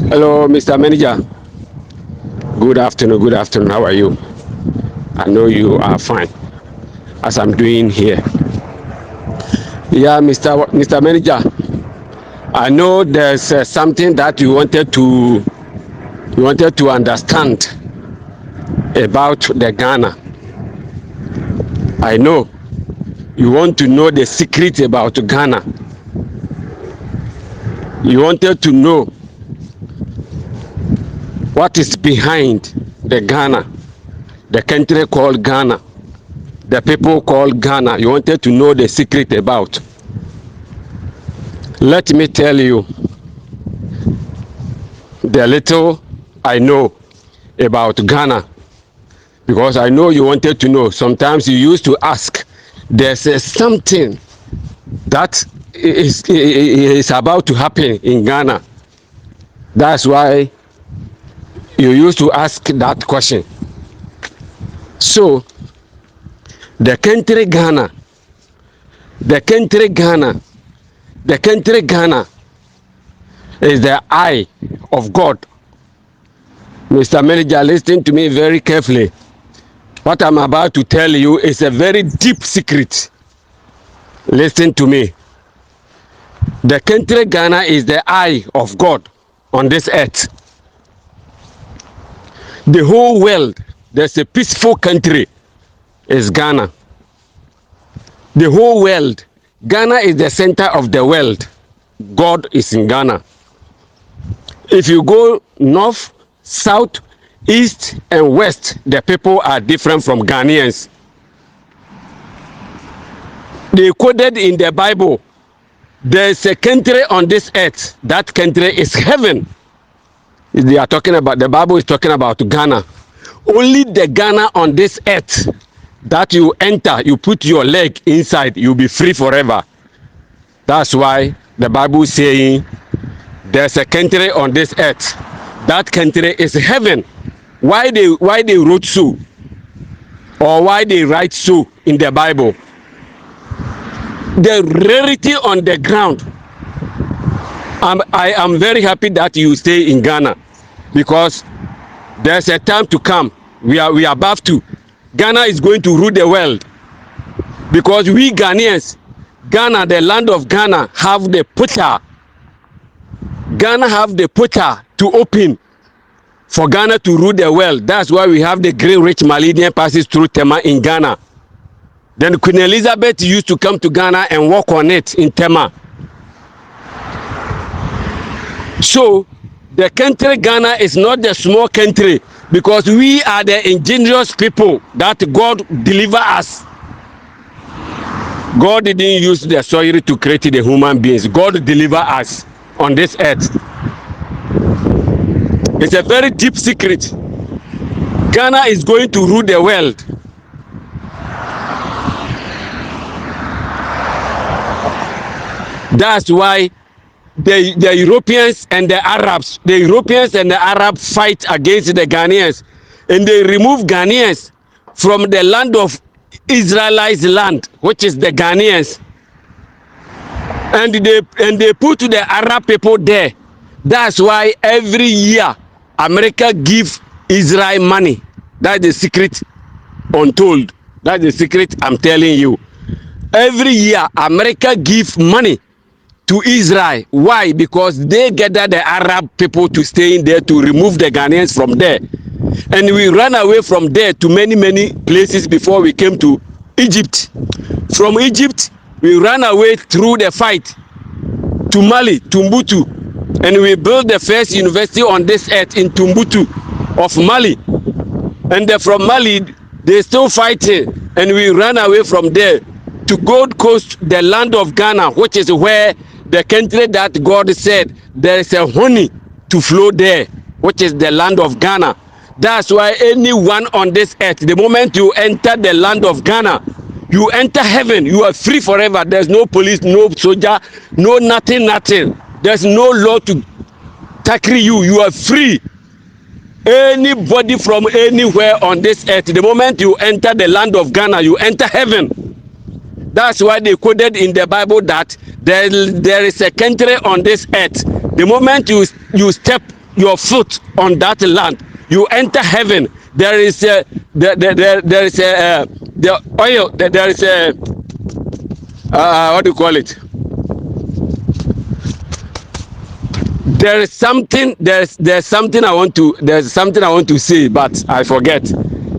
Hello, Mr. Manager. Good afternoon. Good afternoon. How are you? I know you are fine, as I'm doing here. Yeah, Mr. Manager. I know there's something that you wanted to understand about the Ghana. I know you want to know the secret about Ghana. You wanted to know what is behind the Ghana, the country called Ghana, the people called Ghana. You wanted to know the secret about. Let me tell you the little I know about Ghana, because I know you wanted to know. Sometimes you used to ask, there's something that is about to happen in Ghana. That's why you used to ask that question. So, the country Ghana, the country Ghana, the country Ghana is the eye of God. Mr. Manager, listen to me very carefully. What I'm about to tell you is a very deep secret. Listen to me. The country Ghana is the eye of God on this earth. The whole world, there's a peaceful country, is Ghana. The whole world, Ghana is the center of the world. God is in Ghana. If you go north, south, east, and west, the people are different from Ghanaians. They quoted in the Bible, there's a country on this earth. That country is heaven. They are talking about, the Bible is talking about Ghana. Only the Ghana on this earth that you enter, you put your leg inside, you'll be free forever. That's why the Bible is saying there's a country on this earth. That country is heaven. Why they wrote so, or why they write so in the Bible? The rarity on the ground. I am very happy that you stay in Ghana, because there's a time to come. We are about to. Ghana is going to rule the world, because we Ghanaians, Ghana, the land of Ghana, have the portal. Ghana have the portal to open for Ghana to rule the world. That's why we have the great rich Malidian passes through Tema in Ghana. Then Queen Elizabeth used to come to Ghana and walk on it in Tema. So the country Ghana is not a small country, because we are the ingenious people that God deliver us. God didn't use the soil to create the human beings. God deliver us on this earth. It's a very deep secret. Ghana is going to rule the world. That's why the Europeans and the Arabs fight against the Ghanaians, and they remove Ghanaians from the land of Israelite land, which is the Ghanaians, and they put the Arab people there. That's why every year America give Israel money. That's the secret untold. That's the secret I'm telling you. Every year America give money to Israel. Why? Because they gather the Arab people to stay in there, to remove the Ghanaians from there. And we ran away from there to many places before we came to Egypt. From Egypt, we ran away through the fight to Mali, Timbuktu. And we built the first university on this earth in Timbuktu of Mali. And from Mali, they still fighting. And we ran away from there to Gold Coast, the land of Ghana, which is where the country that God said there is a honey to flow there, which is the land of Ghana. That's why anyone on this earth, the moment you enter the land of Ghana, you enter heaven. You are free forever. There's no police, no soldier, no nothing. There's no law to tackle you. You are free. Anybody from anywhere on this earth, the moment you enter the land of Ghana, you enter heaven. That's why they quoted in the Bible that there is a country on this earth. The moment you step your foot on that land, you enter heaven. There is a there is a the oil. There is a what do you call it? There's something I want to say, but I forget.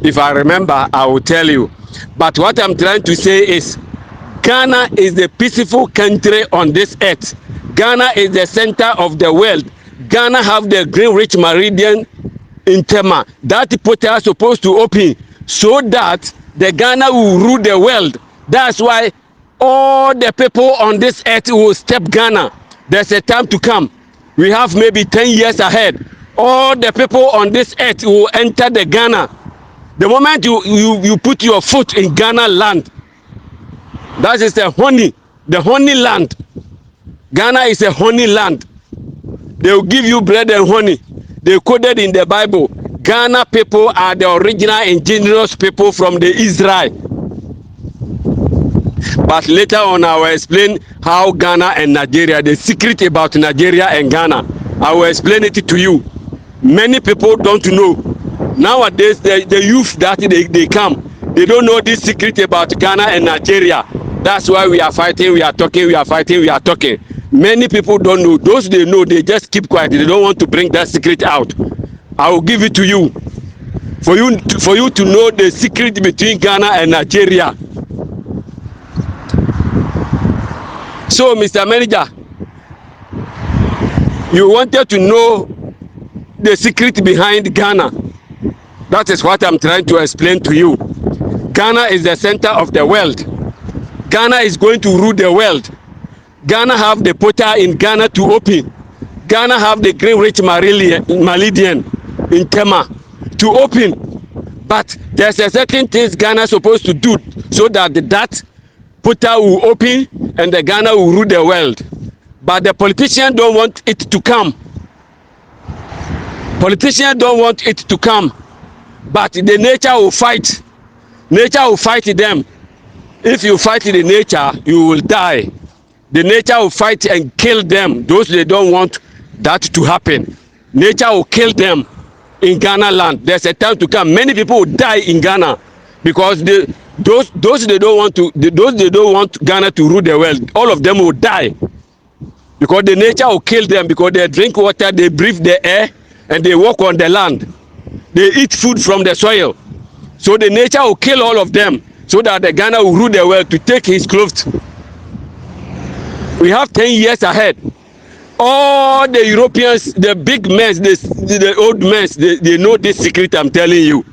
If I remember, I will tell you. But what I'm trying to say is, Ghana is the peaceful country on this earth. Ghana is the center of the world. Ghana have the Greenwich Meridian in Tema. That portal is supposed to open so that the Ghana will rule the world. That's why all the people on this earth will step Ghana. There's a time to come. We have maybe 10 years ahead. All the people on this earth will enter the Ghana. The moment you put your foot in Ghana land, that is the honey land. Ghana is a honey land. They will give you bread and honey. They quoted in the Bible, Ghana people are the original indigenous people from the Israel. But later on, I will explain how Ghana and Nigeria, the secret about Nigeria and Ghana, I will explain it to you. Many people don't know. Nowadays, the youth that they come, they don't know this secret about Ghana and Nigeria. That's why we are fighting, we are talking, we are fighting, we are talking. Many people don't know. Those they know, they just keep quiet. They don't want to bring that secret out. I will give it to you. For you to know the secret between Ghana and Nigeria. So, Mr. Manager, you wanted to know the secret behind Ghana. That is what I'm trying to explain to you. Ghana is the center of the world. Ghana is going to rule the world. Ghana have the portal in Ghana to open. Ghana have the Greenwich Meridian in Tema to open. But there's a certain things Ghana is supposed to do so that that portal will open and the Ghana will rule the world. But the politicians don't want it to come. Politicians don't want it to come. But the nature will fight. Nature will fight them. If you fight the nature, you will die. The nature will fight and kill them. Those they don't want that to happen. Nature will kill them in Ghana land. There's a time to come. Many people will die in Ghana because those they don't want Ghana to rule the world. All of them will die because the nature will kill them because they drink water, they breathe the air, and they walk on the land. They eat food from the soil. So the nature will kill all of them so that the Ghana will rule the world to take his clothes. We have 10 years ahead. All the Europeans, the big men, the old men, they know this secret I'm telling you.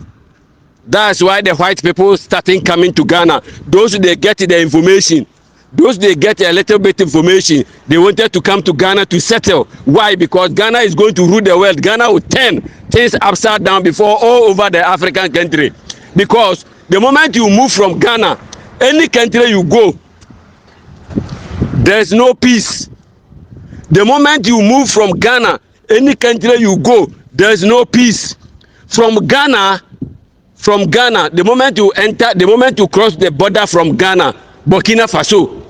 That's why the white people starting coming to Ghana. Those they get the information. Those they get a little bit information. They wanted to come to Ghana to settle. Why? Because Ghana is going to rule the world. Ghana will turn things upside down before all over the African country. Because the moment you move from Ghana, any country you go, there is no peace. The moment you move from Ghana, any country you go, there is no peace. From Ghana, the moment you enter, the moment you cross the border from Ghana, Burkina Faso,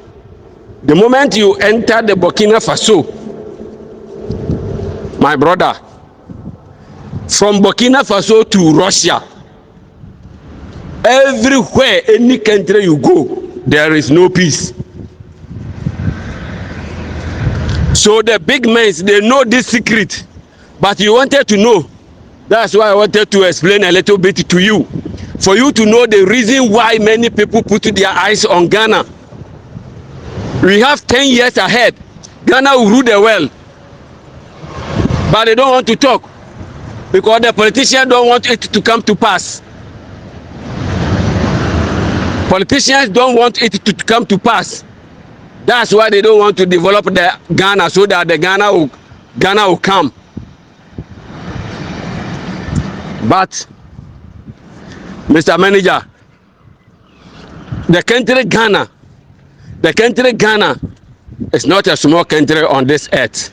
the moment you enter the Burkina Faso, my brother, from Burkina Faso to Russia, everywhere, any country you go, there is no peace. So the big men, they know this secret, but you wanted to know. That's why I wanted to explain a little bit to you, for you to know the reason why many people put their eyes on Ghana. We have 10 years ahead. Ghana will rule the world, but they don't want to talk because the politicians don't want it to come to pass. Politicians don't want it to come to pass. That's why they don't want to develop the Ghana so that the Ghana will come. But, Mr. Manager, the country Ghana is not a small country on this earth.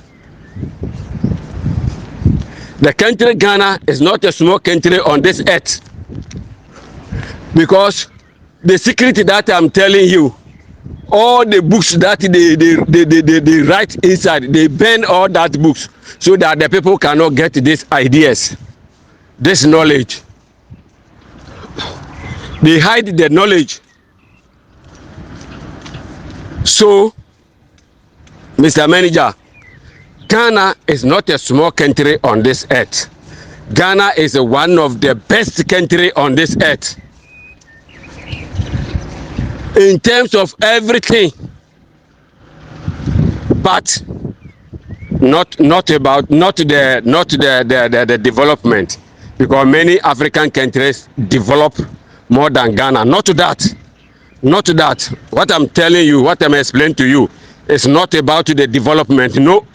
The country Ghana is not a small country on this earth. Because the secret that I'm telling you, all the books that they write inside, they burn all that books so that the people cannot get these ideas, this knowledge. They hide the knowledge. So, Mr. Manager, Ghana is not a small country on this earth. Ghana is one of the best country on this earth in terms of everything, but not the development, because many African countries develop more than Ghana. Not that. What I'm telling you, what I'm explaining to you, is not about the development. No,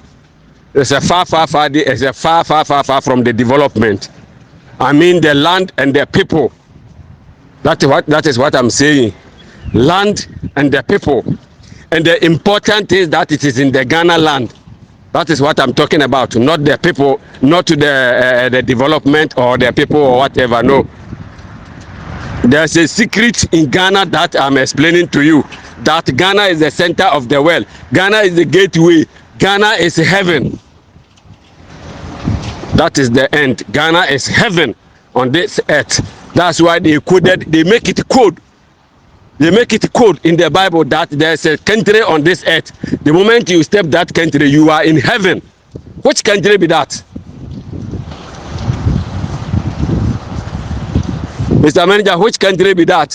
it's a far from the development. I mean the land and the people. That is what I'm saying. Land and the people. And the important is that it is in the Ghana land. That is what I'm talking about, not the people, not the development or the people or whatever. No. There's a secret in Ghana that I'm explaining to you, that Ghana is the center of the world. Ghana is the gateway. Ghana is heaven. That is the end. Ghana is heaven on this earth. That's why they make it code. They make it code in the Bible that there's a country on this earth. The moment you step that country, you are in heaven. Which country be that? Mr. Manager, which country be that?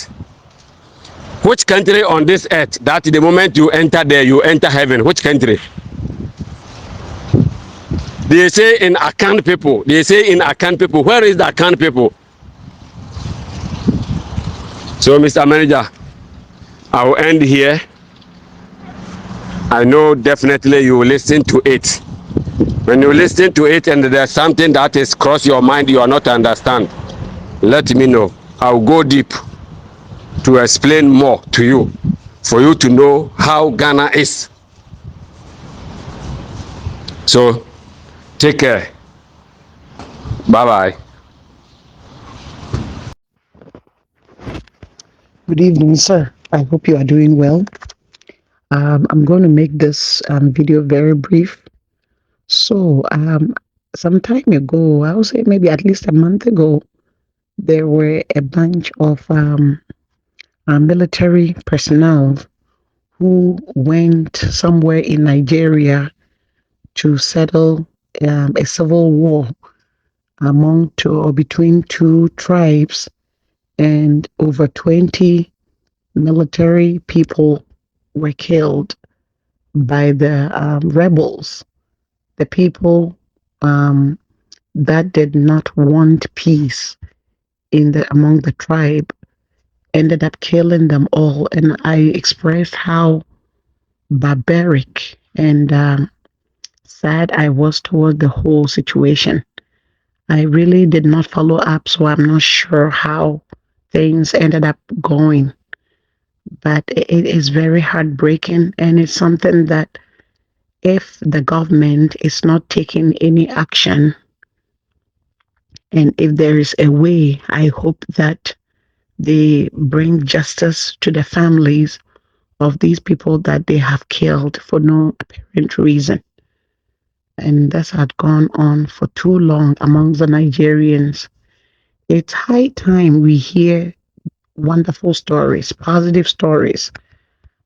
Which country on this earth that the moment you enter there, you enter heaven? Which country? They say in Akan people. They say in Akan people. Where is the Akan people? So, Mr. Manager, I will end here. I know definitely you will listen to it. When you listen to it and there's something that is cross your mind you are not understand, let me know. I'll go deep to explain more to you, for you to know how Ghana is. So, take care. Bye-bye. Good evening, sir. I hope you are doing well. I'm going to make this video very brief. So, some time ago, I would say maybe at least a month ago, there were a bunch of military personnel who went somewhere in Nigeria to settle a civil war between two tribes, and over 20 military people were killed by the rebels. The people that did not want peace among the tribe ended up killing them all. And I expressed how barbaric and sad I was toward the whole situation. I really did not follow up, so I'm not sure how things ended up going. But it is very heartbreaking, and it's something that if the government is not taking any action, and if there is a way, I hope that they bring justice to the families of these people that they have killed for no apparent reason. And this had gone on for too long among the Nigerians. It's high time we hear wonderful stories, positive stories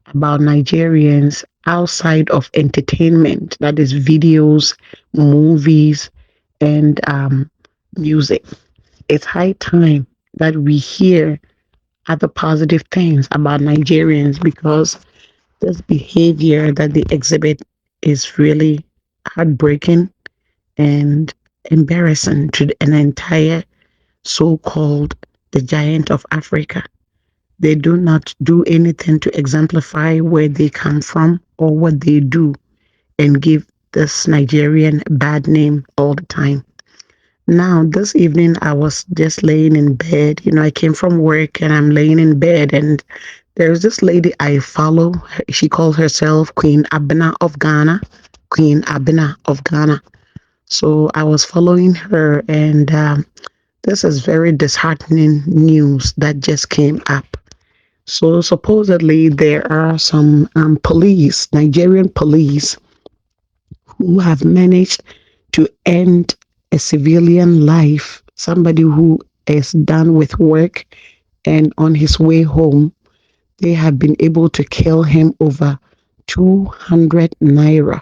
about Nigerians outside of entertainment, that is videos, movies, and music. It's high time that we hear other positive things about Nigerians, because this behavior that they exhibit is really heartbreaking and embarrassing to an entire so-called the giant of Africa. They do not do anything to exemplify where they come from or what they do, and give this Nigerian a bad name all the time. Now, this evening, I was just laying in bed. I came from work and I'm laying in bed, and there's this lady I follow. She calls herself Queen Abena of Ghana. Queen Abena of Ghana. So I was following her, and this is very disheartening news that just came up. So supposedly there are some police, Nigerian police, who have managed to end a civilian life, somebody who is done with work and on his way home, they have been able to kill him over 200 naira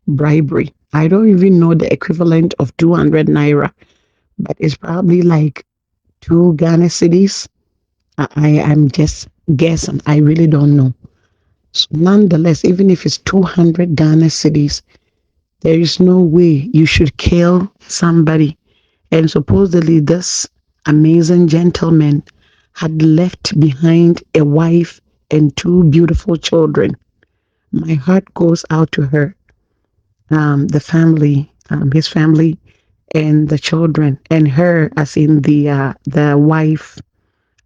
bribery. I don't even know the equivalent of 200 naira, but it's probably like two Ghana cities. I'm just guessing. I really don't know. So nonetheless, even if it's 200 Ghana cities, there is no way you should kill somebody. And supposedly, this amazing gentleman had left behind a wife and two beautiful children. My heart goes out to her, the family, his family, and the children, and her, as in the wife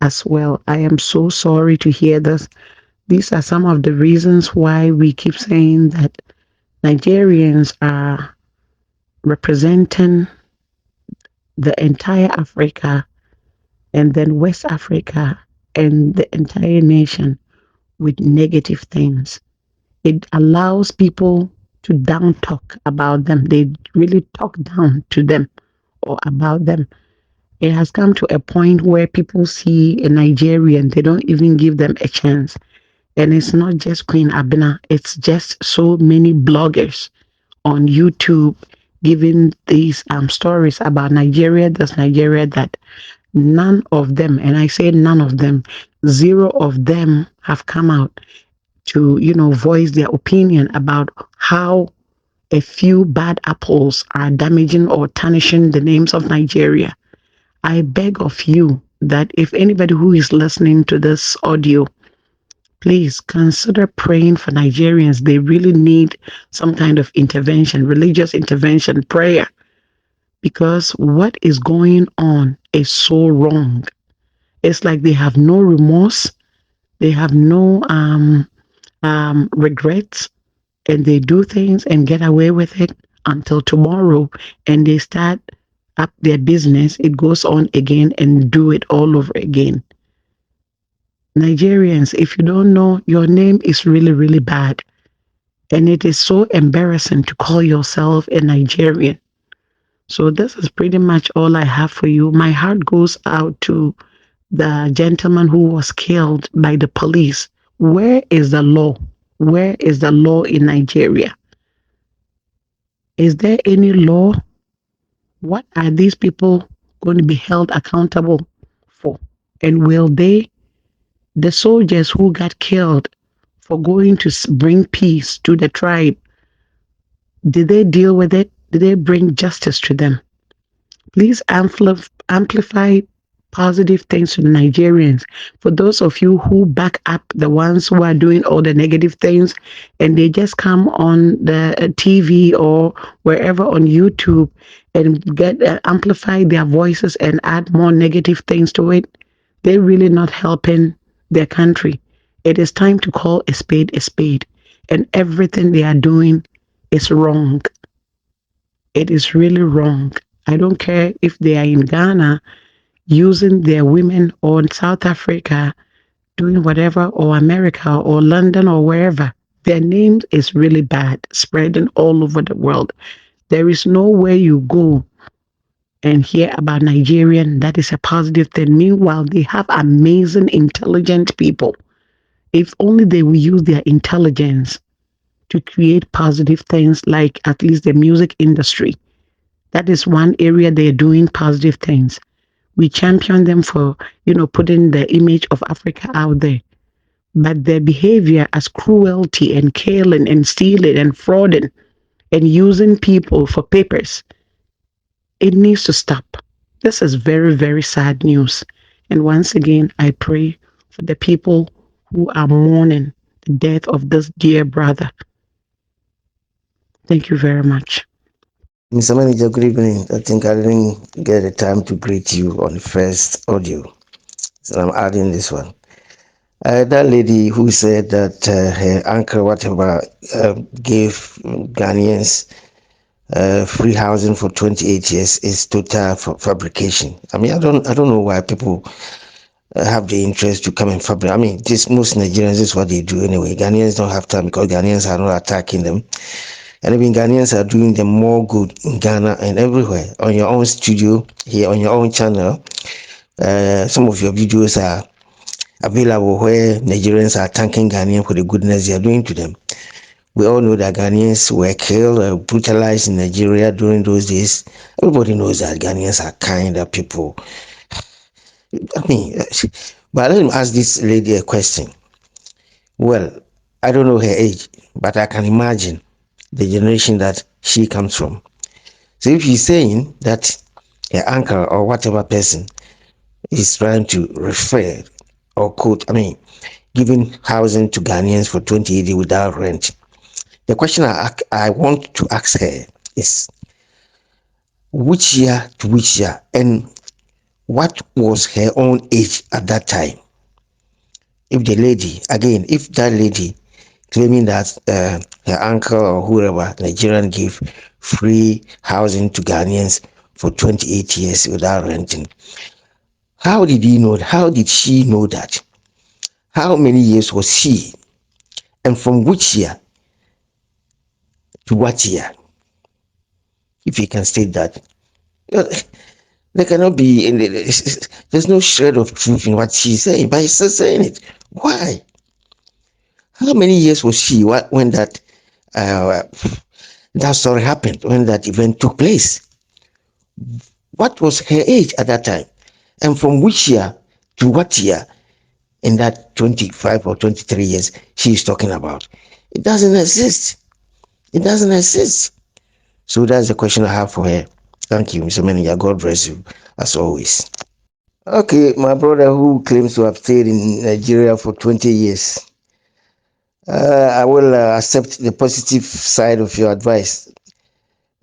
as well. I am so sorry to hear this. These are some of the reasons why we keep saying that Nigerians are representing the entire Africa and then West Africa and the entire nation with negative things. It allows people to down talk about them. They really talk down to them or about them. It has come to a point where people see a Nigerian, they don't even give them a chance. And it's not just Queen Abena, it's just so many bloggers on YouTube giving these stories about Nigeria, this Nigeria, that none of them, and I say none of them, zero of them have come out to, voice their opinion about how a few bad apples are damaging or tarnishing the names of Nigeria. I beg of you that if anybody who is listening to this audio, please consider praying for Nigerians. They really need some kind of intervention, religious intervention, prayer, because what is going on is so wrong. It's like they have no remorse, they have no regrets, and they do things and get away with it until tomorrow, and they start up their business. It goes on again and do it all over again. Nigerians, if you don't know, your name is really, really bad. And it is so embarrassing to call yourself a Nigerian. So, this is pretty much all I have for you. My heart goes out to the gentleman who was killed by the police. Where is the law? Where is the law in Nigeria? Is there any law? What are these people going to be held accountable for? And will they, the soldiers who got killed for going to bring peace to the tribe, did they deal with it? Did they bring justice to them? Please amplify positive things to the Nigerians. For those of you who back up the ones who are doing all the negative things and they just come on the TV or wherever on YouTube and get amplify their voices and add more negative things to it, they're really not helping their country. It is time to call a spade, and everything they are doing is wrong. It is really wrong. I don't care if they are in Ghana using their women or in South Africa doing whatever, or America or London or wherever. Their name is really bad, spreading all over the world. There is nowhere you go and hear about Nigerian that is a positive thing. Meanwhile, they have amazing, intelligent people. If only they will use their intelligence to create positive things, like at least the music industry. That is one area they're doing positive things. We champion them for, putting the image of Africa out there. But their behavior as cruelty and killing and stealing and frauding and using people for papers, it needs to stop. This is very, very sad news. And once again, I pray for the people who are mourning the death of this dear brother. Thank you very much. Mr. Manager, good evening. I think I didn't get the time to greet you on the first audio, so I'm adding this one. That lady who said that her uncle, whatever, gave Ghanaians free housing for 28 years is total fabrication. I mean, I don't know why people have the interest to come and fabricate. I mean, this most Nigerians, this is what they do anyway. Ghanaians don't have time because Ghanaians are not attacking them. And even Ghanaians are doing them more good in Ghana and everywhere. On your own studio, here on your own channel, some of your videos are available where Nigerians are thanking Ghanaians for the goodness they are doing to them. We all know that Ghanaians were killed, brutalized in Nigeria during those days. Everybody knows that Ghanaians are kinder people. I mean, but let me ask this lady a question. Well, I don't know her age, but I can imagine the generation that she comes from. So if she's saying that her uncle or whatever person is trying to refer or quote, I mean, giving housing to Ghanaians for 2080 without rent, the question I want to ask her is which year to which year and what was her own age at that time? If the lady, again, if that lady claiming that her uncle or whoever Nigerian gave free housing to Ghanaians for 28 years without renting, how did he know? How did she know that? How many years was she? And from which year to what year? If you can state that. There cannot be, there's no shred of truth in what she's saying, but she's still saying it. Why? How many years was she when that story happened, when that event took place? What was her age at that time? And from which year to what year in that 25 or 23 years she's talking about? It doesn't exist. It doesn't exist. So that's the question I have for her. Thank you, Mr. Manager. God bless you, as always. Okay, my brother who claims to have stayed in Nigeria for 20 years. I will accept the positive side of your advice.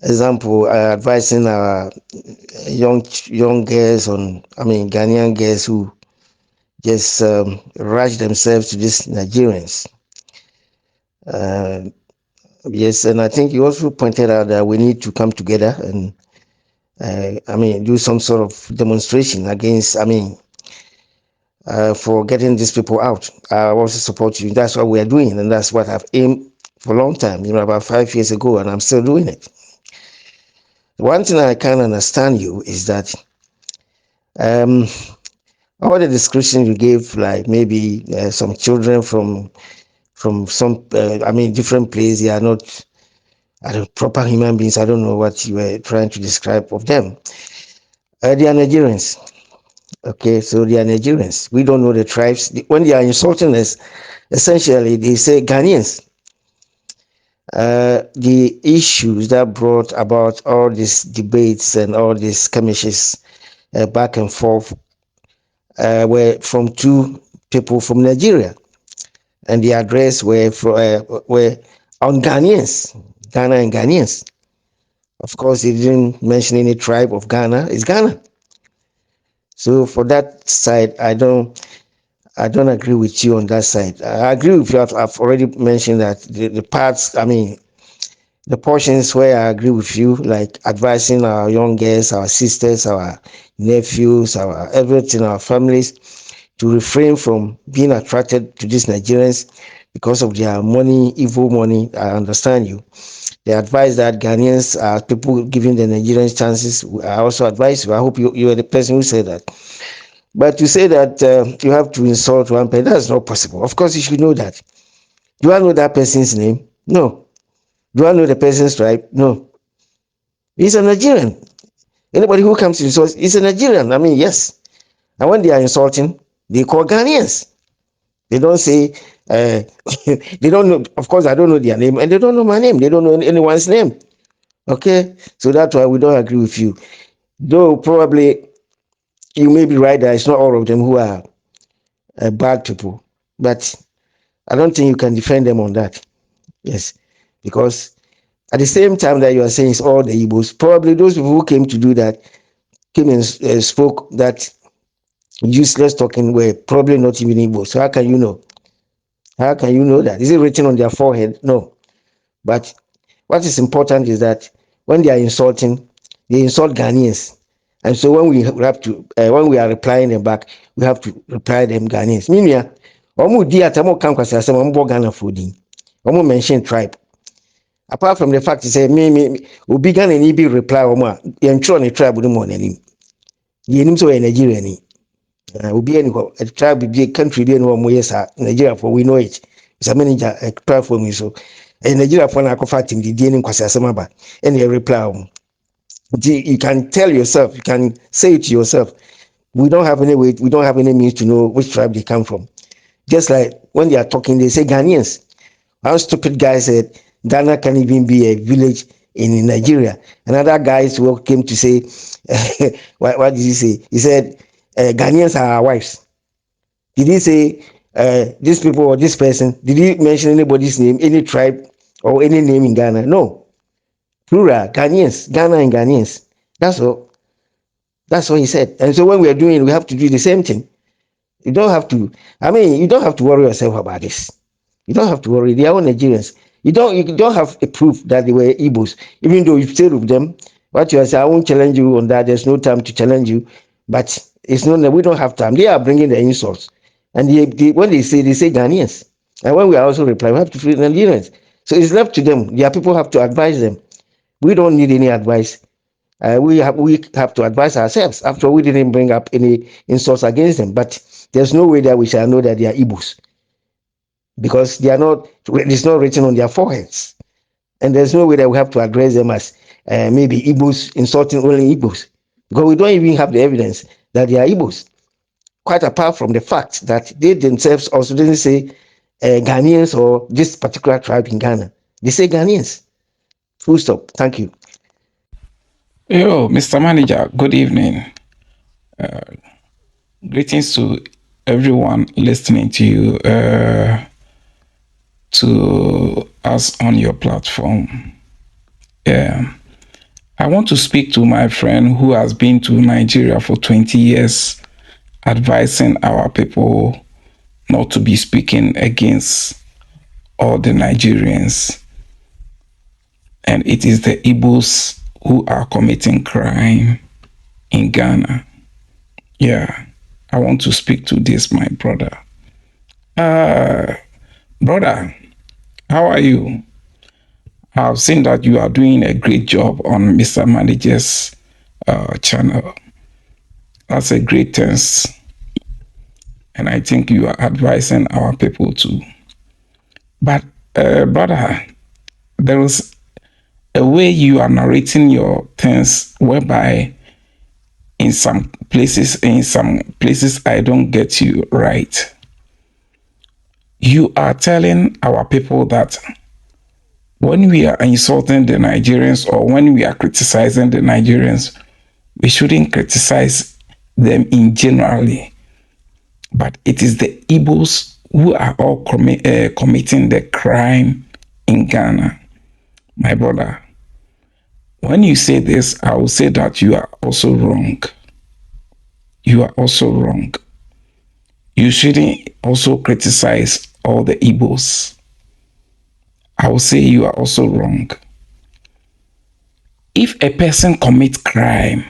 Example, advising our young girls Ghanaian girls who just rush themselves to these Nigerians. Yes, and I think you also pointed out that we need to come together and do some sort of demonstration against, for getting these people out. I also support you. That's what we are doing, and that's what I've aimed for a long time, about 5 years ago, and I'm still doing it. One thing I can understand you is that all the description you gave, like maybe some children from some, different places, they are not proper human beings. I don't know what you were trying to describe of them. They are Nigerians. Okay, so they are Nigerians. We don't know the tribes. When they are insulting us, essentially they say Ghanaians. The issues that brought about all these debates and all these skirmishes back and forth were from two people from Nigeria, and the address were on Ghanaians, Ghana and Ghanaians. Of course, he didn't mention any tribe of Ghana. It's Ghana. So for that side, I don't agree with you on that side. I agree with you. I've already mentioned that the parts, the portions where I agree with you, like advising our young girls, our sisters, our nephews, our everything, our families, to refrain from being attracted to these Nigerians because of their money, evil money. I understand you. They advise that Ghanaians are people giving the Nigerians chances. I also advise you. I hope you are the person who said that. But to say that you have to insult one person, that's not possible. Of course, you should know that. Do I know that person's name? No. Do I know the person's tribe? No. He's a Nigerian. Anybody who comes to insult is a Nigerian. Yes. And when they are insulting, they call Ghanaians. They don't say, they don't know. Of course, I don't know their name, and they don't know my name. They don't know anyone's name. Okay? So that's why we don't agree with you. Though probably you may be right that it's not all of them who are bad people, but I don't think you can defend them on that. Yes, because at the same time that you are saying it's all the Igbos, probably those people who came to do that came and spoke that useless talking were probably not even Igbos. So how can you know? How can you know that? Is it written on their forehead? No. But what is important is that when they are insulting, they insult Ghanaians. And so when we have to, when we are replying them back, we have to reply them Ghanaians. Meanwhile, omu di atamo kan kwasi asem omu Ghana fodi. Omu mention tribe. Apart from the fact say me obi Ghana ni bi reply omu a yentro ne tribe no mo nanim. Yenim so Nigeria ni. Obi any a tribe be country be no mo yesa Nigeria for we know it. It's a manager a tribe for me so. Nigeria for na akofa team di ni kwasi asem aba. Any reply omu. You can tell yourself, you can say it to yourself. We don't have any way, we don't have any means to know which tribe they come from. Just like when they are talking, they say Ghanaians. One stupid guy said Ghana can even be a village in Nigeria. Another guy came to say, what did he say? He said Ghanaians are our wives. Did he say these people or this person? Did he mention anybody's name, any tribe or any name in Ghana? No. Plural, Ghanaians, Ghana and Ghanaians. That's all. That's what he said. And so when we are doing it, we have to do the same thing. You don't have to, you don't have to worry yourself about this. You don't have to worry. They are all Nigerians. You don't have a proof that they were Igbos. Even though you stayed with them, what you are saying, I won't challenge you on that. There's no time to challenge you. But it's not that we don't have time. They are bringing the insults. And when they say Ghanaians. And when we are also replying, we have to feel Nigerians. So it's left to them. Their people have to advise them. We don't need any advice. We have to advise ourselves. After all, we didn't bring up any insults against them. But there's no way that we shall know that they are Igbos, because they are not. It's not written on their foreheads, and there's no way that we have to address them as maybe Igbos insulting only Igbos, because we don't even have the evidence that they are Igbos. Quite apart from the fact that they themselves also didn't say Ghanaians or this particular tribe in Ghana. They say Ghanaians. Full stop. Thank you. Yo, Mr. Manager, good evening. Greetings to everyone listening to you, to us on your platform. I want to speak to my friend who has been to Nigeria for 20 years, advising our people not to be speaking against all the Nigerians. And it is the Igbos who are committing crime in Ghana. Yeah, I want to speak to this, my brother. Brother, how are you? I've seen that you are doing a great job on Mr. Manager's channel. That's a great thing. And I think you are advising our people too. But, brother, there is a way you are narrating your things whereby in some places I don't get you right. You are telling our people that when we are insulting the Nigerians or when we are criticizing the Nigerians, we shouldn't criticize them in generally, but it is the Igbos who are all committing the crime in Ghana. My brother, when you say this, I will say that you are also wrong. You are also wrong. You shouldn't also criticize all the Igbos. I will say you are also wrong. If a person commits crime,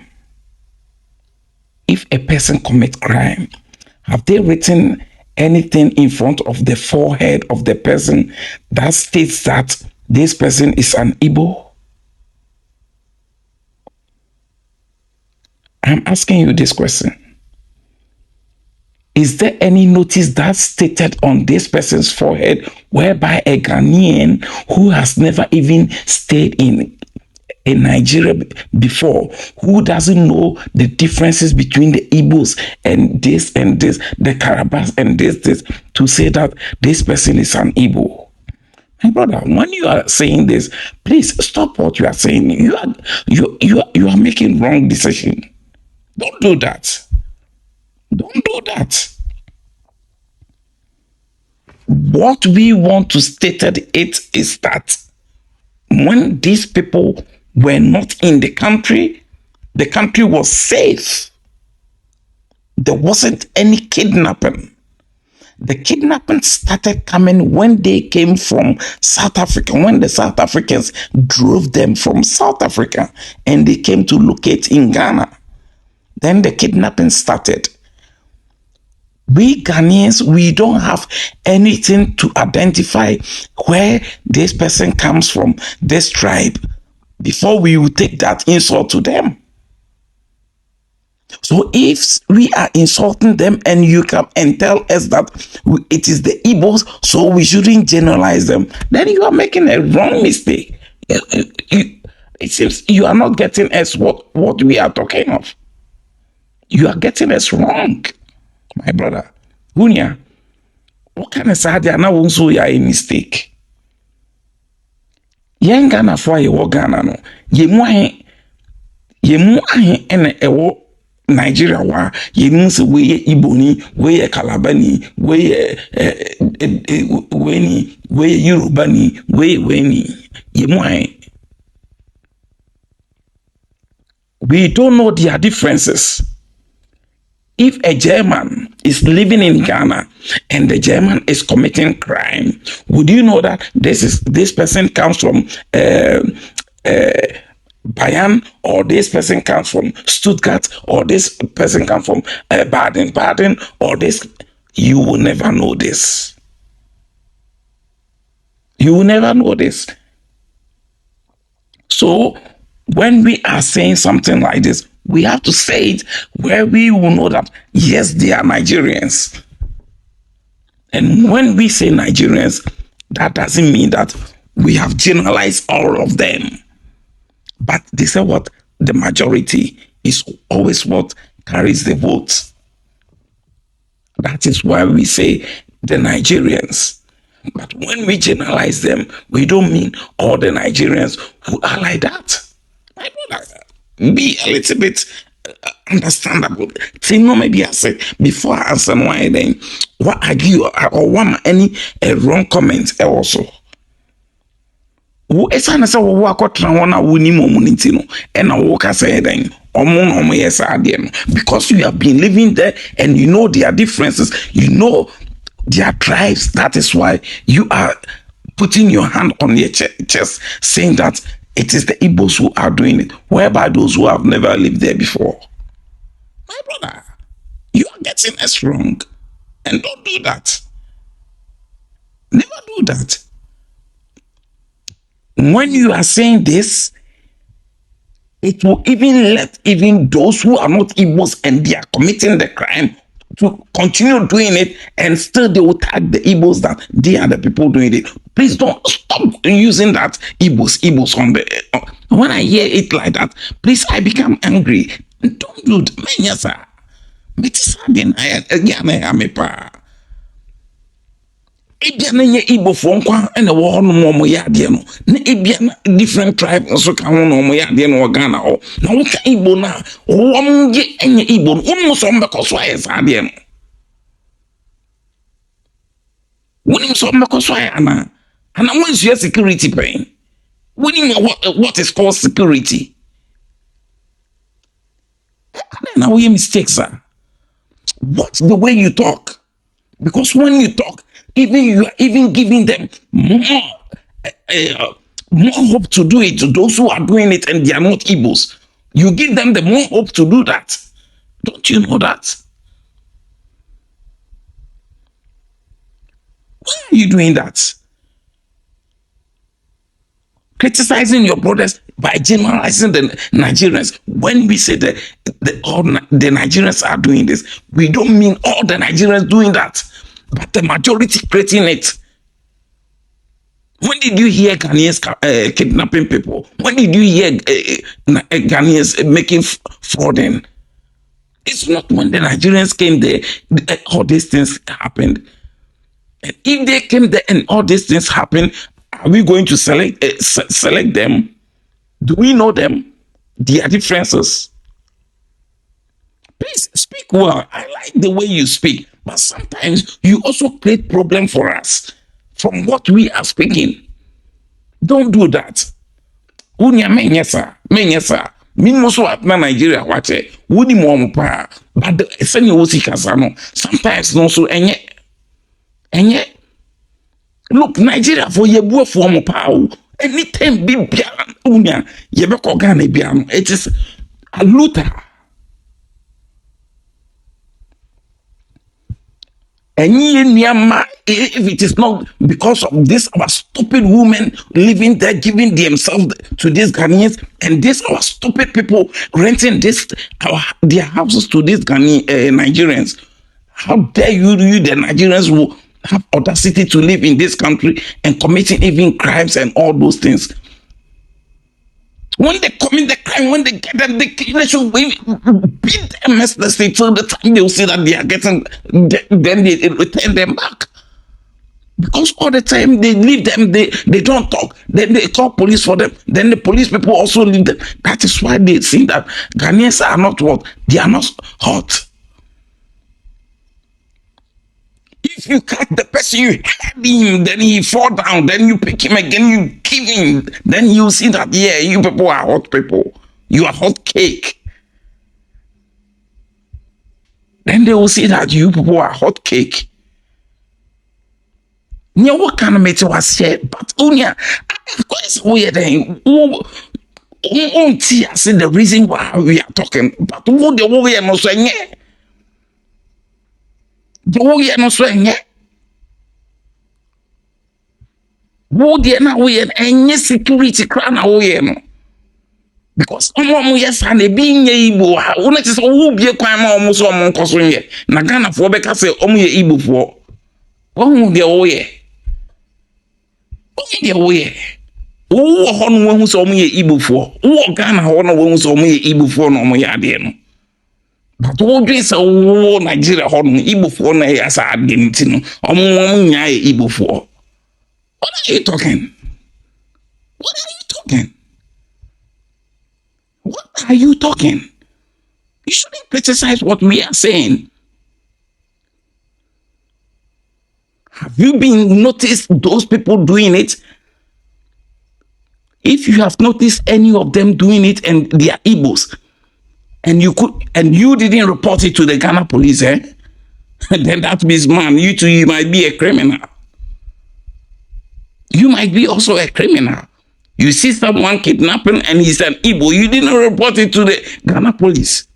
have they written anything in front of the forehead of the person that states that this person is an Igbo? I'm asking you this question. Is there any notice that stated on this person's forehead whereby a Ghanaian who has never even stayed in Nigeria before, who doesn't know the differences between the Igbos and this, the Carabas and this, to say that this person is an Igbo? My brother, when you are saying this, please stop what you are saying. You are making wrong decision. Don't do that. Don't do that. What we want to state it is that when these people were not in the country was safe. There wasn't any kidnapping. The kidnapping started coming when they came from South Africa, when the South Africans drove them from South Africa and they came to locate in Ghana. Then the kidnapping started. We Ghanaians, we don't have anything to identify where this person comes from, this tribe, before we will take that insult to them. So if we are insulting them and you come and tell us that it is the Igbos, so we shouldn't generalize them, then you are making a wrong mistake. It seems you are not getting us what we are talking of. You are getting us wrong, my brother. Gunya, what kind of sad you are now also a mistake? Yen Ghana for your Ghana no. Yemu ahe ene ewo Nigeria wa yemu se we Iboni, we Kalabani, we Yorubani, we yemu ahe. We don't know their differences. If a German is living in Ghana and the German is committing crime, would you know that this person comes from Bayern, or this person comes from Stuttgart, or this person comes from Baden, or this? You will never know this. You will never know this. So when we are saying something like this, we have to say it where we will know that, yes, they are Nigerians. And when we say Nigerians, that doesn't mean that we have generalized all of them. But they say what? The majority is always what carries the votes. That is why we say the Nigerians. But when we generalize them, we don't mean all the Nigerians who are like that. My brother, be a little bit understandable. Tino maybe I said before I answer why then what argue or one any wrong comment also. Wo esa na se wo akotra wona woni momunity no e na wo ka say then omo yes ade no, because you have been living there and you know their differences, you know their tribes. That is why you are putting your hand on your chest saying that it is the Igbos who are doing it, whereby those who have never lived there before. My brother, you are getting us wrong. And don't do that. Never do that. When you are saying this, it will even let even those who are not Igbos and they are committing the crime to continue doing it, and still they will tag the Igbos that they are the people doing it. Please don't stop using that Igbos on the. When I hear it like that, please, I become angry. Don't do that. Yes, sir. Ebia na nye Igbo fo nkwa na wo hono mo ya de no na ebia na different tribe nso ka ho no mo ya de no Ghana ho na wo ka Igbo na wo mge enye Igbo no mo so mbeko so aye sa de no woni so mbeko so aye ana mo nsua security pain woni what is called security na we mistakes sir. Watch the way you talk, because when you talk, even you are even giving them more hope to do it. To those who are doing it and they are not Igbos, you give them the more hope to do that. Don't you know that? Why are you doing that? Criticizing your brothers by generalizing the Nigerians. When we say that all the Nigerians are doing this, we don't mean all the Nigerians doing that, but the majority creating it. When did you hear Ghanaians kidnapping people? When did you hear Ghanaians making frauding? It's not when the Nigerians came there, all these things happened. And if they came there and all these things happened, are we going to select them? Do we know them? Their differences? Please speak well. I like the way you speak, but sometimes you also create problem for us from what we are speaking. Don't do that. Unya menyesa. Minmoso atna Nigeria wache. Wudi mo pa. But the senye wosi kasano. Sometimes no so enye. Look, Nigeria for yebu for mo pa. Anytime be unya yebeko Ghana biano. It is a looter. And if it is not because of this, our stupid women living there, giving themselves to these Ghanaians, and this our stupid people renting their houses to these Nigerians. How dare you, the Nigerians will have audacity to live in this country and committing even crimes and all those things. When they commit the crime, when they get them, they should beat them mercilessly till the time they will see that they are getting, then they return them back. Because all the time they leave them, they don't talk. Then they call police for them. Then the police people also leave them. That is why they see that Ghanaians are not what? They are not hot. If you catch the person, you head him, then he fall down, then you pick him again, you give him, then you see that, yeah, you people are hot people. You are hot cake. Then they will see that you people are hot cake. Yeah, what kind of matter was said? But Unia, of course, we are then. See the reason why we are talking. But what the way no saying? The way no saying? What the na we any security crown away no. Because yes and being Igbo, one is who be a crime almost on Cosway. Nagana for Becca say ye Igbo for. Oh, the way. The way. Who on who's on me Igbo for? Who Ghana on who's on me Igbo for no more yadiano. But who drinks a war Nigeria on Igbo for na as I didn't know. Igbo for. What are you talking? What are you talking? What are you talking? You shouldn't criticize what we are saying. Have you been noticed those people doing it? If you have noticed any of them doing it and they are Igbos, and you didn't report it to the Ghana police, then that means, man, you might be a criminal. You might be also a criminal. You see someone kidnapping and he's an Igbo, you didn't report it to the Ghana police.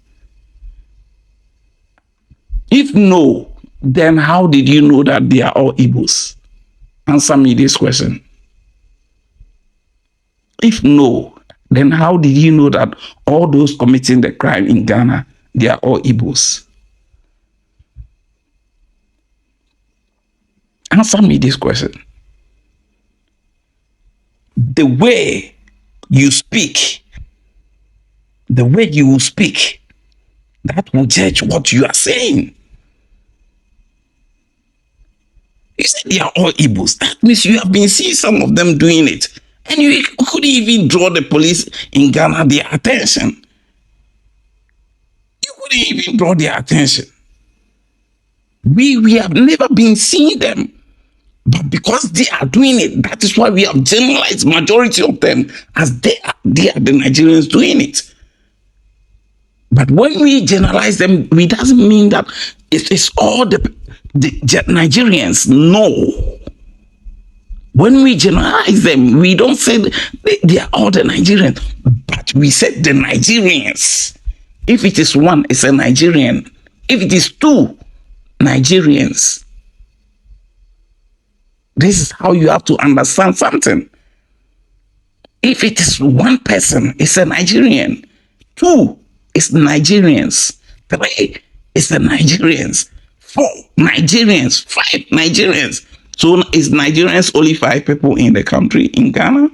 If no, then how did you know that they are all Igbos? Answer me this question. If no, then how did you know that all those committing the crime in Ghana, they are all Igbos? Answer me this question. The way you speak, the way you will speak, that will judge what you are saying. You said they are all Igbos. That means you have been seeing some of them doing it. And you couldn't even draw the police in Ghana their attention. You couldn't even draw their attention. We have never been seeing them. But because they are doing it, that is why we have generalized majority of them as they are the Nigerians doing it. But when we generalize them, it doesn't mean that it's all the Nigerians. No. When we generalize them, we don't say they are all the Nigerians, but we said the Nigerians. If it is one, it's a Nigerian. If it is two, Nigerians. This is how you have to understand something. If it is one person, it's a Nigerian. Two, it's Nigerians. Three, it's the Nigerians. Four, Nigerians. Five, Nigerians. So is Nigerians only 5 people in the country in Ghana?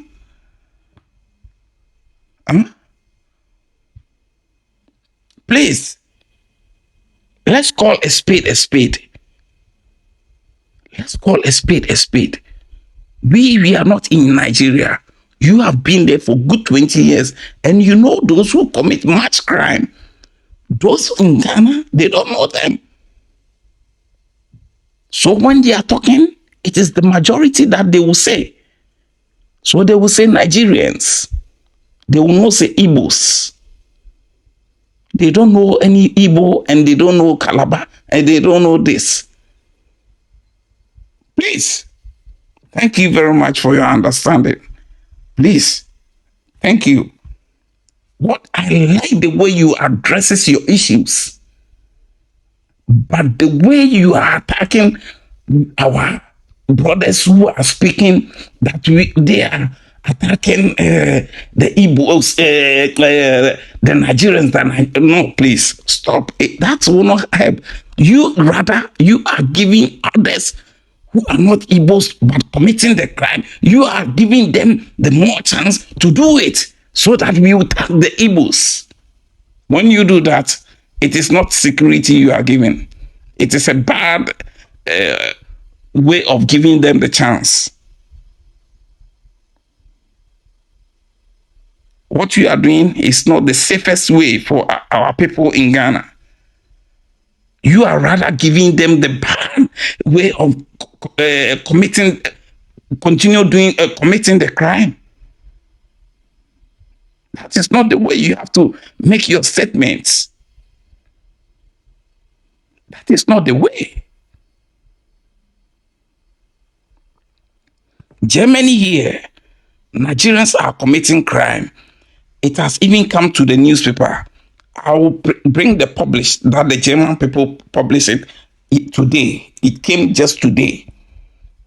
Please, let's call a spade a spade. Let's call a spade a spade. We are not in Nigeria. You have been there for good 20 years, and you know those who commit much crime. Those in Ghana, they don't know them. So when they are talking, it is the majority that they will say. So they will say Nigerians. They will not say Igbos. They don't know any Igbo, and they don't know Calabar, and they don't know this. Please, thank you very much for your understanding. Please, thank you. What I like the way you addresses your issues. But the way you are attacking our brothers who are speaking that they are attacking the Igbos, the Nigerians, no, please stop it. That will not help. You are giving others who are not Igbos but committing the crime, you are giving them the more chance to do it so that we will tag the Igbos. When you do that, it is not security you are giving. It is a bad way of giving them the chance. What you are doing is not the safest way for our people in Ghana. You are rather giving them the bad way of committing the crime. That is not the way you have to make your statements. That is not the way. Germany here, Nigerians are committing crime. It has even come to the newspaper. I will bring the publish that the German people publish it today. It came just today.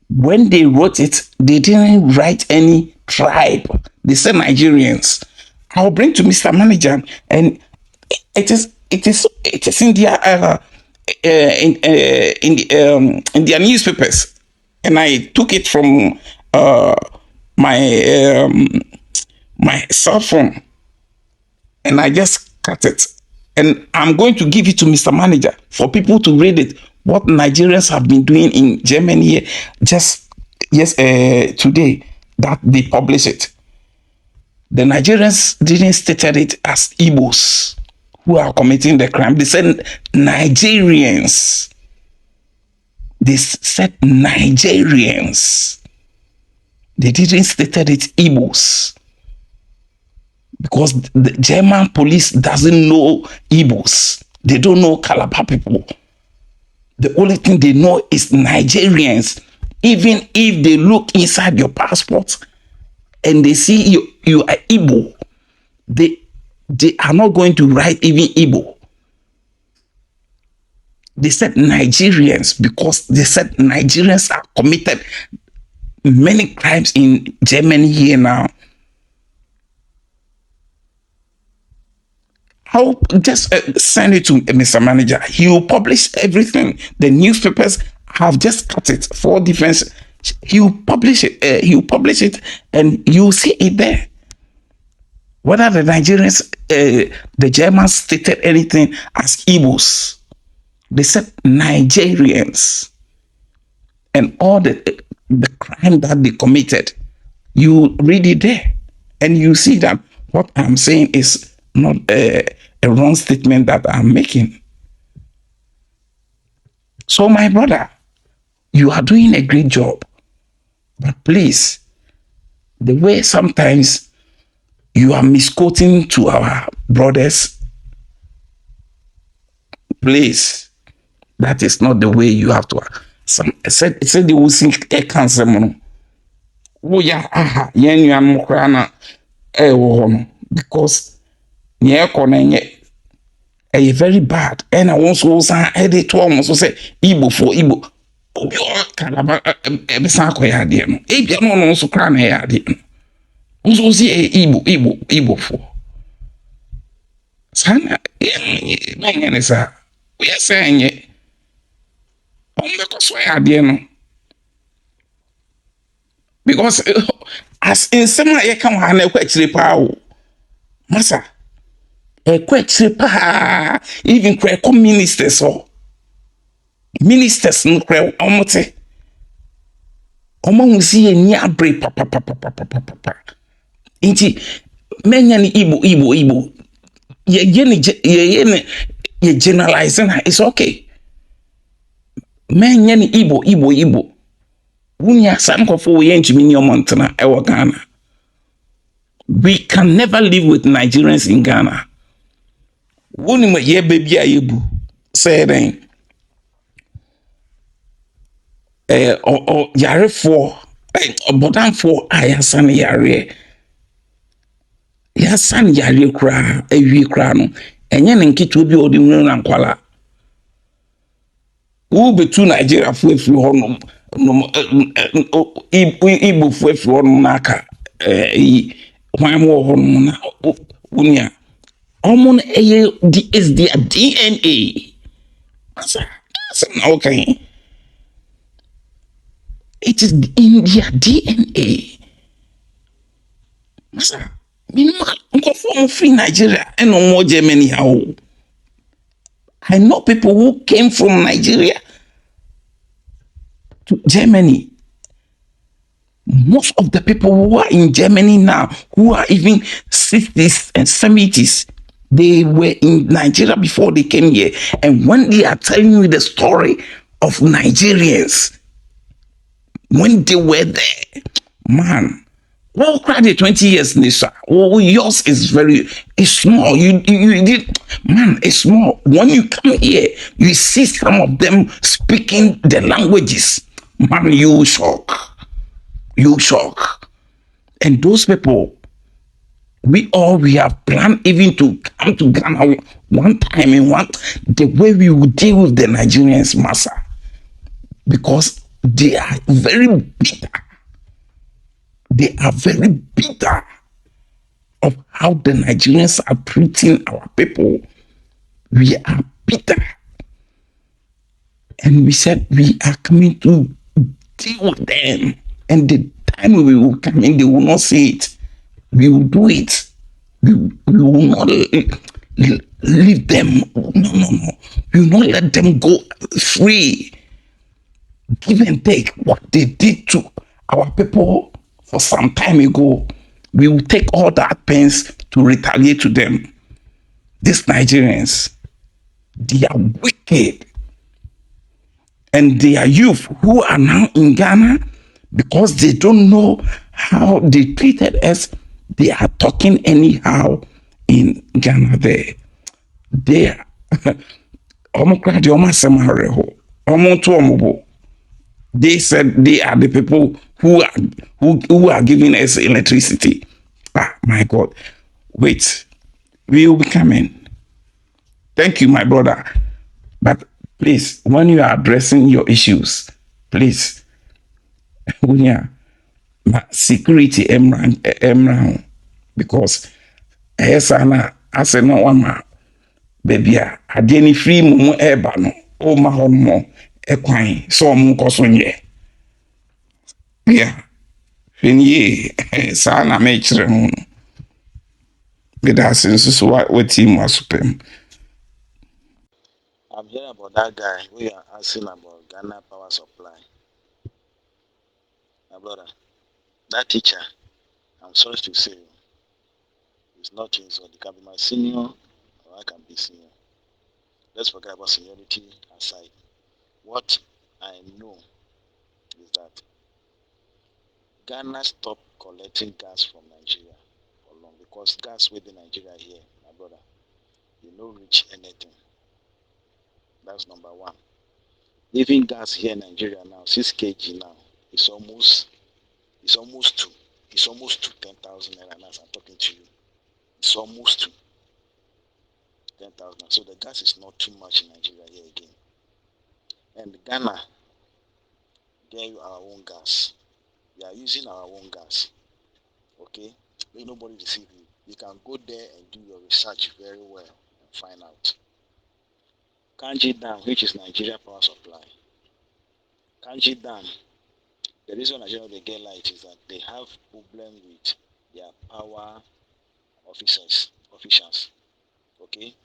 When they wrote it, they didn't write any tribe. They said Nigerians. I will bring to Mr. Manager, and it is in their in their newspapers, and I took it from my cell phone, and I just cut it, and I'm going to give it to Mr. Manager for people to read it. What Nigerians have been doing in Germany today that they publish it. The Nigerians didn't state it as Igbos who are committing the crime. They said Nigerians. They said Nigerians. They didn't state it Igbos. Because the German police doesn't know Igbos. They don't know Calabar people. The only thing they know is Nigerians. Even if they look inside your passport and they see you are Igbo, they are not going to write even Igbo. They said Nigerians because they said Nigerians are committed many crimes in Germany here now. I'll just send it to Mr. Manager. He will publish everything. The newspapers have just cut it for defense. He will publish it. And you see it there. Whether the Nigerians, the Germans stated anything as Igbos, they said Nigerians, and all the crime that they committed. You read it there, and you see that what I'm saying is not a wrong statement that I'm making. So, my brother, you are doing a great job, but please, the way sometimes you are misquoting to our brothers, please, that is not the way you have to. Some said they will sing a cancer mono. Oh yeah, because a very bad, and I also edit to almost say Igbo for Igbo. Calabar, Ebisako Yadian, Abian also crown Yadian. Also see Igbo for Sana, Manganesa, we are saying it. Because as in some way, come on, a question power, Massa. A question even crack ministers or ministers no crack omote. Omo see a near break, papa. Inti, many Igbo. Ye generalizing, it's okay. Men yani Igbo. Wunya sanko for we ain't mini Montana, ewa Ghana. We can never live with Nigerians in Ghana. Wunima ye baby ayebu saying yare for obodan for ayasan yare. Yasan yare kra ewi kra no. Enye nenkitu obi odi nkwala. Who between Nigeria for if you honor no Igbo for if you honor naka why more honor na unia Omon is their DNA. Okay. It is in their DNA. Masa, minimum free Nigeria and no more Germany. How I know people who came from Nigeria to Germany. Most of the people who are in Germany now, who are even 60s and 70s, they were in Nigeria before they came here. And when they are telling you the story of Nigerians, when they were there, man, well, credit 20 years, Nisa. Oh, yours is it's small. You did, man, it's small. When you come here, you see some of them speaking the languages. Man, you shock. You shock. And those people, we have planned even to come to Ghana one time in the way we would deal with the Nigerians, Massa. Because they are very bitter. They are very bitter of how the Nigerians are treating our people. We are bitter. And we said we are coming to deal with them. And the time we will come in, they will not say it. We will do it. We will not leave them. No. We will not let them go free. Give and take what they did to our people for some time ago. We will take all that pains to retaliate to them. These Nigerians, they are wicked. And their youth who are now in Ghana, because they don't know how they treated us, they are talking anyhow in Ghana there. They are they said they are the people who are giving us electricity. Ah, my God. Wait, we will be coming. Thank you, my brother. But please, when you are addressing your issues, please, security emra because esana ase no wama baby a ade ni free mu eba no o ma ho no ekwan so mu nkoso nye yeah fini sa na me kire ho no bida sense so what team asupem. I'm hearing about that guy. We are asking about Ghana power supply. My brother, that teacher, I'm sorry to say, is not in, so they can be my senior or I can be senior. Let's forget about seniority aside. What I know is that Ghana stopped collecting gas from Nigeria for long because gas within Nigeria here, my brother, you no reach anything. That's number one. Even gas here in Nigeria now, 6 kg now, it's almost to 10,000 naira as I'm talking to you. It's almost to 10,000. So the gas is not too much in Nigeria here again. And Ghana get our own gas. We are using our own gas. Okay? Let nobody deceive you. You can go there and do your research very well and find out. Kanji Dam, which is Nigeria power supply. Kanji Dam, the reason Nigeria they get light is that they have problem with their power officials. Okay?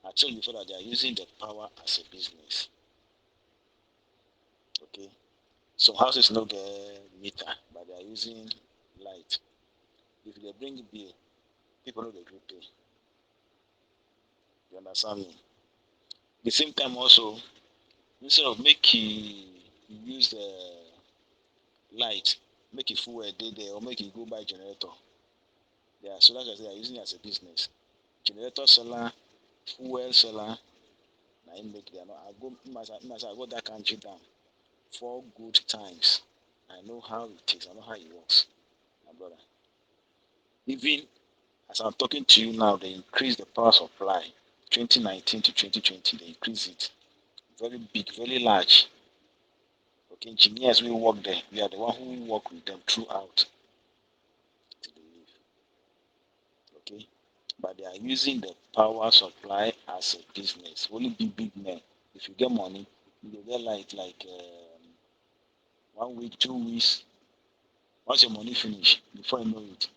I told you before that they are using the power as a business. Okay? Some houses no get meter, but they are using light. If they bring bill, people know they will pay. You understand me? The same time also, instead of make you use the light, make it full a day there, or make it go buy generator. Yeah, so that's why they are using it as a business. Generator solar, fuel solar, I make them. I go that country down 4 good times. I know how it is, I know how it works, my brother. Even as I'm talking to you now, they increase the power supply 2019 to 2020, they increase it very big, very large. Okay, engineers will work there. We are the one who work with them throughout till they leave. Okay, but they are using the power supply as a business. Only big men. If you get money, you will get like 1 week, 2 weeks. Once your money finish, before you know it,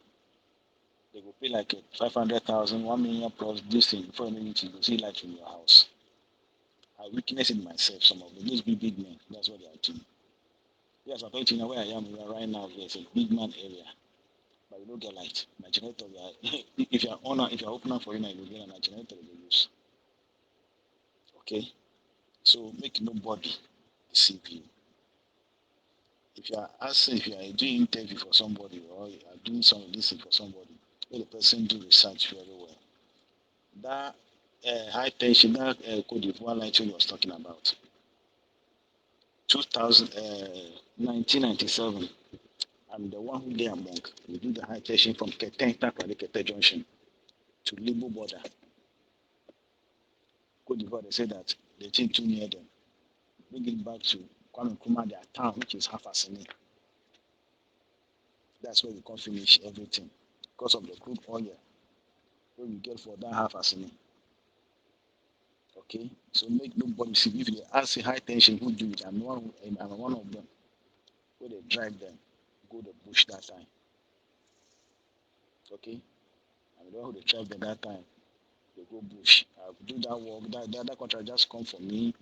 they will pay like 500,000, 1 million plus this thing. Before you know it, you will see light in your house. I witnessed it myself. Some of them, those big men. That's what they are doing. Yes, I'm talking to you where I am right now. Here, it's a big man area, but you don't get light. My generator, if you're owner, if you're opener for you now, you will get a generator you use. Okay, so make nobody deceive you. If you are asking, if you are doing interview for somebody or you are doing some of this thing for somebody, let the person do research very well. That high tension, that Cote d'Ivoire light you was talking about, 1997. I'm the one who lay among. We do the high tension from Keten, Takrady, Kete Junction to Libo border. Cote d'Ivoire, they say that they think too near them. Bring it back to Kwame Nkrumah, their town, which is half a city. That's where we can finish everything because of the crude oil where we get for that half a city. Okay, so make nobody see. If they ask high tension, who do it? I'm one of them. Where they drive them, go the bush that time. Okay, I'm the one who they drive them that time. They go bush. I do that work. That contract just come for me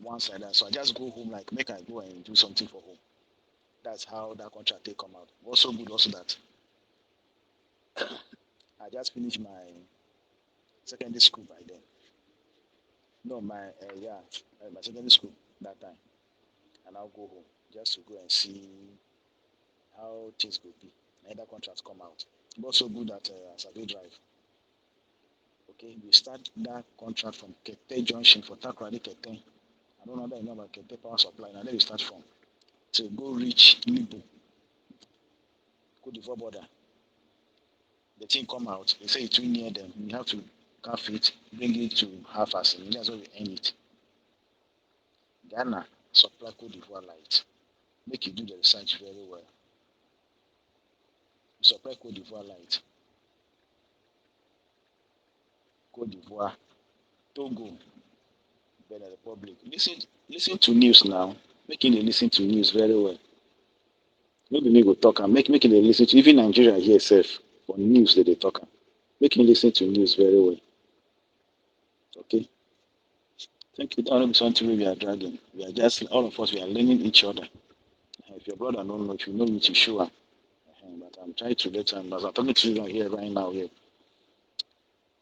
once like that. So I just go home, like make I go and do something for home. That's how that contract take come out. Also good also that I just finished my secondary school by then. No, my secondary school that time, and I'll go home just to go and see how things will be. And that contract come out. But also good that as I drive. Okay, we start that contract from Kete Junction for Takrady Kete. I don't know that you know about Kete Power Supply. Now let me start from to go reach Libo, Cote d'Ivoire border. The thing come out, they say it's too near them. We have to calf it, bring it to half as and that's where we end it. Ghana supply Cote d'Ivoire light. Make you do the research very well. We supply Cote d'Ivoire light. Cote d'Ivoire, Togo, Benin Republic. Listen to news now. Making they listen to news very well. Maybe me go talk and making they listen to even Nigeria here itself for news that they talk. Making listen to news very well. Okay. Thank you. That is something we are dragging. We are just all of us. We are learning each other. If your brother don't know, if you know it, you show up. But I'm trying to let them. As I'm talking to you here right now, here,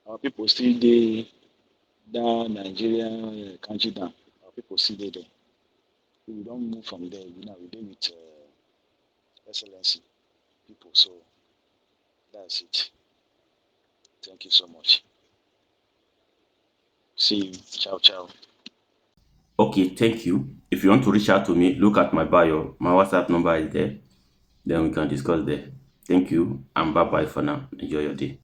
our people still there. That Nigeria country down. Our people still there. We don't move from there. We deal with excellency people. So that's it. Thank you so much. See you. Ciao, ciao. Okay, thank you. If you want to reach out to me, look at my bio. My WhatsApp number is there. Then we can discuss there. Thank you and bye bye for now. Enjoy your day.